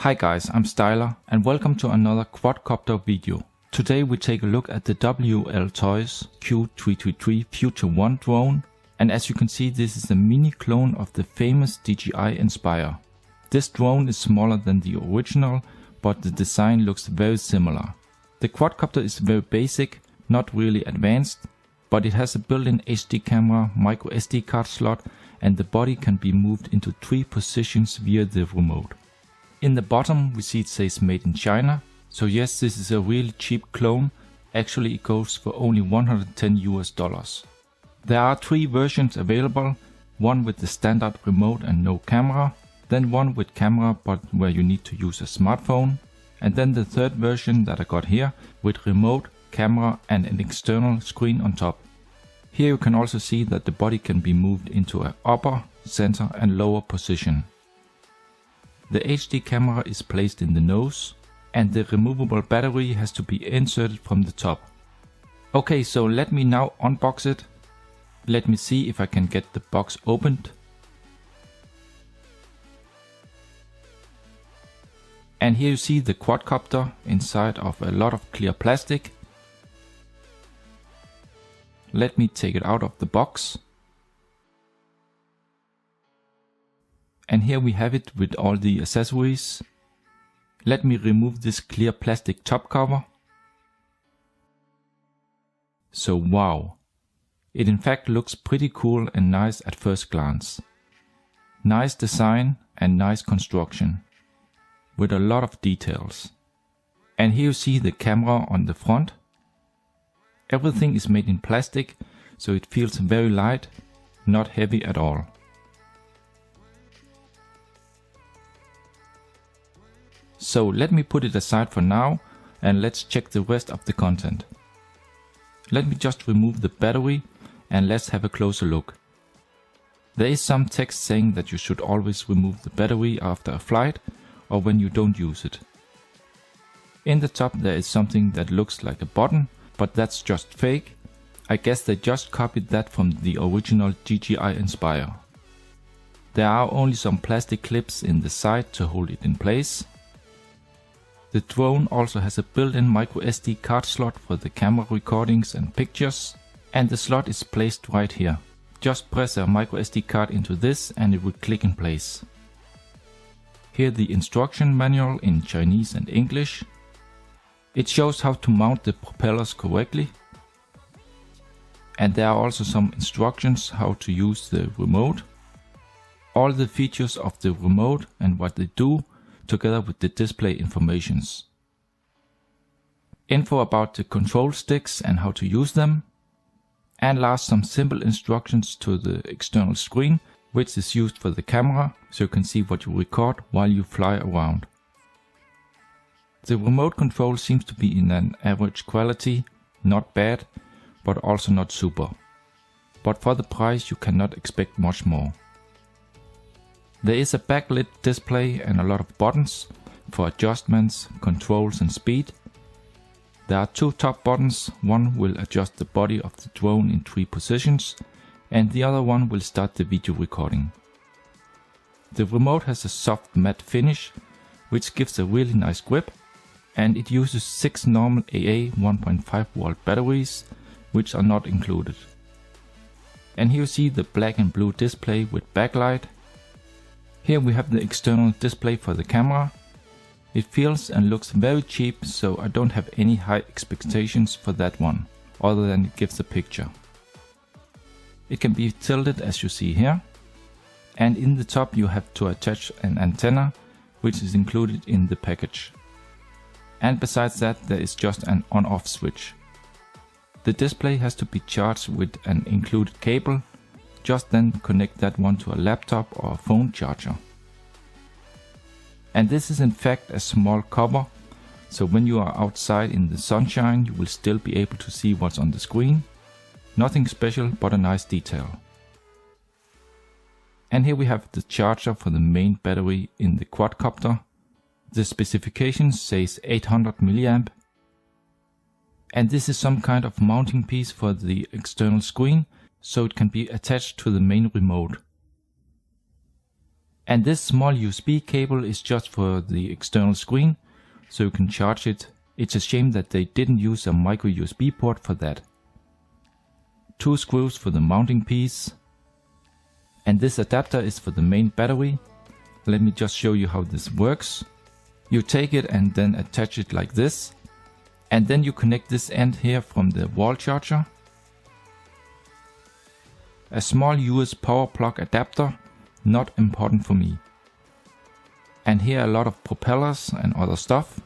Hi guys, I'm s7yler and welcome to another quad-copter video. Today we take a look at the WLToys Q333 Future 1 drone, and as you can see, this is a mini clone of the famous DJI Inspire. This drone is smaller than the original, but the design looks very similar. The quadcopter is very basic, not really advanced, but it has a built-in HD camera, micro SD card slot, and the body can be moved into 3 positions via the remote. In the bottom we see it says made in China, so yes, this is a really cheap clone. Actually it goes for only $110. There are 3 versions available, one with the standard remote and no camera, then one with camera but where you need to use a smartphone, and then the third version that I got here with remote, camera and an external screen on top. Here you can also see that the body can be moved into an upper, center and lower position. The HD camera is placed in the nose and the removable battery has to be inserted from the top. Okay, so let me now unbox it. Let me see if I can get the box opened. And here you see the quadcopter inside of a lot of clear plastic. Let me take it out of the box. And here we have it with all the accessories. Let me remove this clear plastic top cover. So wow, it in fact looks pretty cool and nice at first glance. Nice design and nice construction, with a lot of details. And here you see the camera on the front. Everything is made in plastic, so it feels very light, not heavy at all. So let me put it aside for now and let's check the rest of the content. Let me just remove the battery and let's have a closer look. There is some text saying that you should always remove the battery after a flight or when you don't use it. In the top there is something that looks like a button, but that's just fake. I guess they just copied that from the original DJI Inspire. There are only some plastic clips in the side to hold it in place. The drone also has a built-in micro SD card slot for the camera recordings and pictures, and the slot is placed right here. Just press a micro SD card into this and it will click in place. Here the instruction manual in Chinese and English. It shows how to mount the propellers correctly. And there are also some instructions how to use the remote. All the features of the remote and what they do, together with the display informations. Info about the control sticks and how to use them. And last, some simple instructions to the external screen, which is used for the camera, so you can see what you record while you fly around. The remote control seems to be in an average quality, not bad, but also not super. But for the price you cannot expect much more. There is a backlit display and a lot of buttons for adjustments, controls and speed. There are 2 top buttons, one will adjust the body of the drone in 3 positions and the other one will start the video recording. The remote has a soft matte finish which gives a really nice grip, and it uses 6 normal AA 1.5 volt batteries which are not included. And here you see the black and blue display with backlight. Here we have the external display for the camera. It feels and looks very cheap, so I don't have any high expectations for that one, other than it gives a picture. It can be tilted as you see here. And in the top you have to attach an antenna, which is included in the package. And besides that there is just an on-off switch. The display has to be charged with an included cable. Just then connect that one to a laptop or a phone charger. And this is in fact a small cover, so when you are outside in the sunshine you will still be able to see what's on the screen. Nothing special, but a nice detail. And here we have the charger for the main battery in the quadcopter. The specifications says 800 mAh. And this is some kind of mounting piece for the external screen, so it can be attached to the main remote. And this small USB cable is just for the external screen, so you can charge it. It's a shame that they didn't use a micro USB port for that. 2 screws for the mounting piece. And this adapter is for the main battery. Let me just show you how this works. You take it and then attach it like this. And then you connect this end here from the wall charger. A small US power plug adapter, not important for me. And here a lot of propellers and other stuff.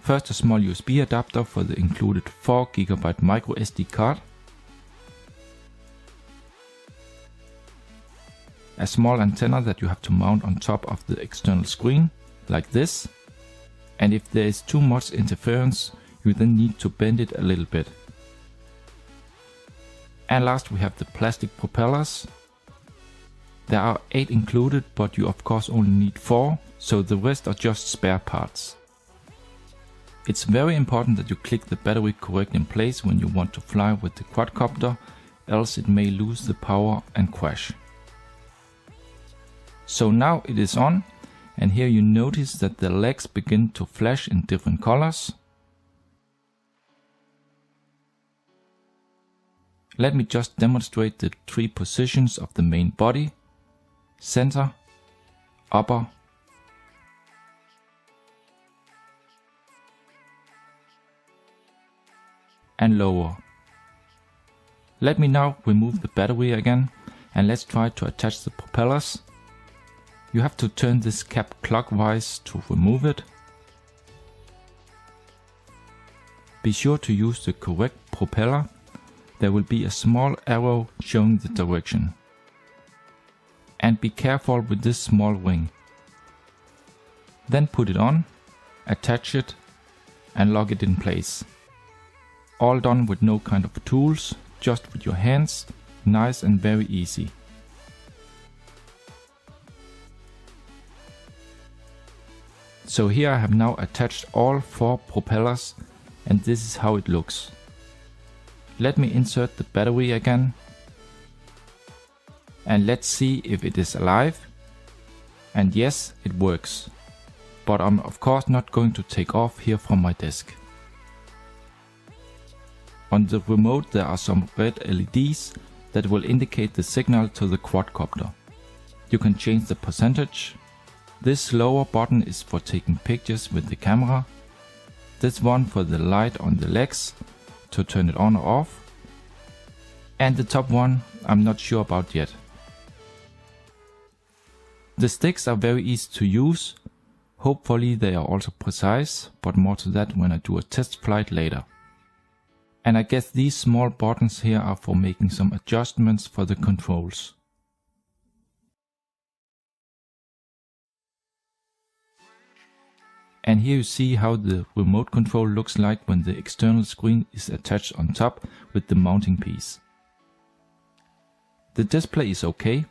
First a small USB adapter for the included 4 GB micro SD card. A small antenna that you have to mount on top of the external screen, like this. And if there is too much interference, you then need to bend it a little bit. And last we have the plastic propellers. There are 8 included, but you of course only need 4, so the rest are just spare parts. It's very important that you click the battery correct in place when you want to fly with the quad-copter, else it may lose the power and crash. So now it is on, and here you notice that the legs begin to flash in different colors. Let me just demonstrate the 3 positions of the main body: center, upper, and lower. Let me now remove the battery again, and let's try to attach the propellers. You have to turn this cap clockwise to remove it. Be sure to use the correct propeller. There will be a small arrow showing the direction. And be careful with this small wing. Then put it on, attach it, and lock it in place. All done with no kind of tools, just with your hands, nice and very easy. So here I have now attached all 4 propellers, and this is how it looks. Let me insert the battery again. And let's see if it is alive. And yes, it works. But I'm of course not going to take off here from my desk. On the remote there are some red LEDs that will indicate the signal to the quadcopter. You can change the percentage. This lower button is for taking pictures with the camera. This one for the light on the legs, to turn it on or off. And the top one I'm not sure about yet. The sticks are very easy to use. Hopefully they are also precise, but more to that when I do a test flight later. And I guess these small buttons here are for making some adjustments for the controls. And here you see how the remote control looks like when the external screen is attached on top with the mounting piece. The display is okay,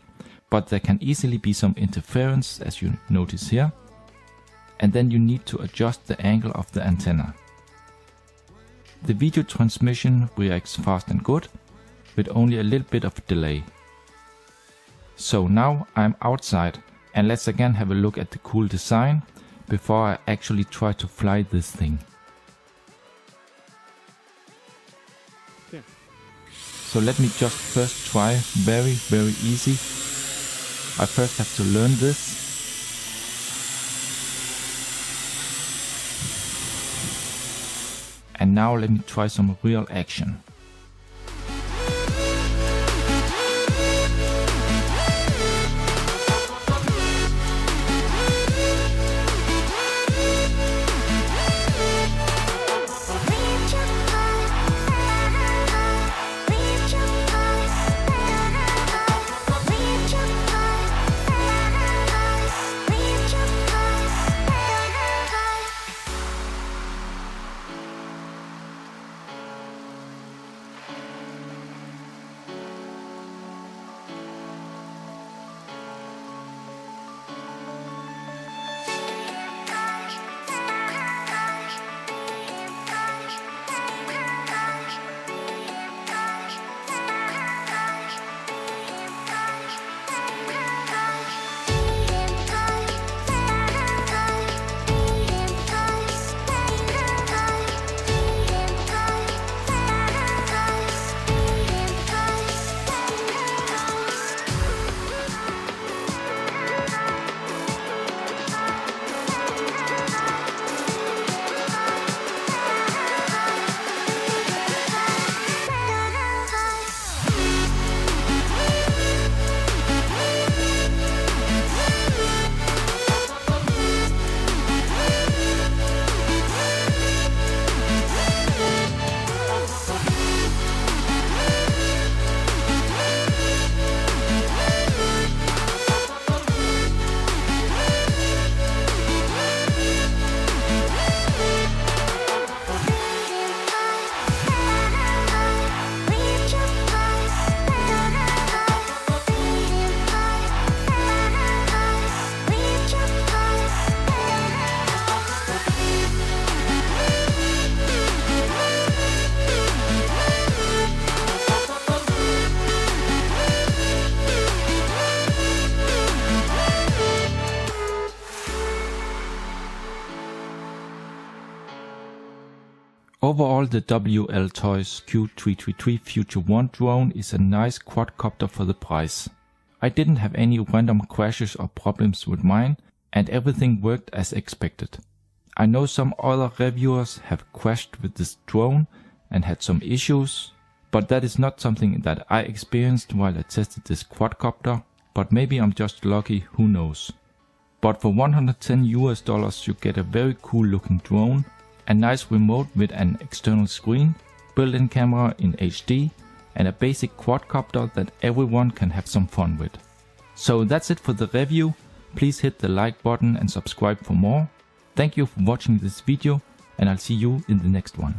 but there can easily be some interference, as you notice here. And then you need to adjust the angle of the antenna. The video transmission reacts fast and good, with only a little bit of delay. So now I'm outside, and let's again have a look at the cool design before I actually try to fly this thing. Yeah. So let me just first try very easy. I first have to learn this. And now let me try some real action. Overall, the WLToys Q333 Future 1 drone is a nice quadcopter for the price. I didn't have any random crashes or problems with mine, and everything worked as expected. I know some other reviewers have crashed with this drone and had some issues, but that is not something that I experienced while I tested this quadcopter, but maybe I'm just lucky, who knows. But for $110 you get a very cool looking drone, a nice remote with an external screen, built-in camera in HD, and a basic quadcopter that everyone can have some fun with. So that's it for the review. Please hit the like button and subscribe for more. Thank you for watching this video, and I'll see you in the next one.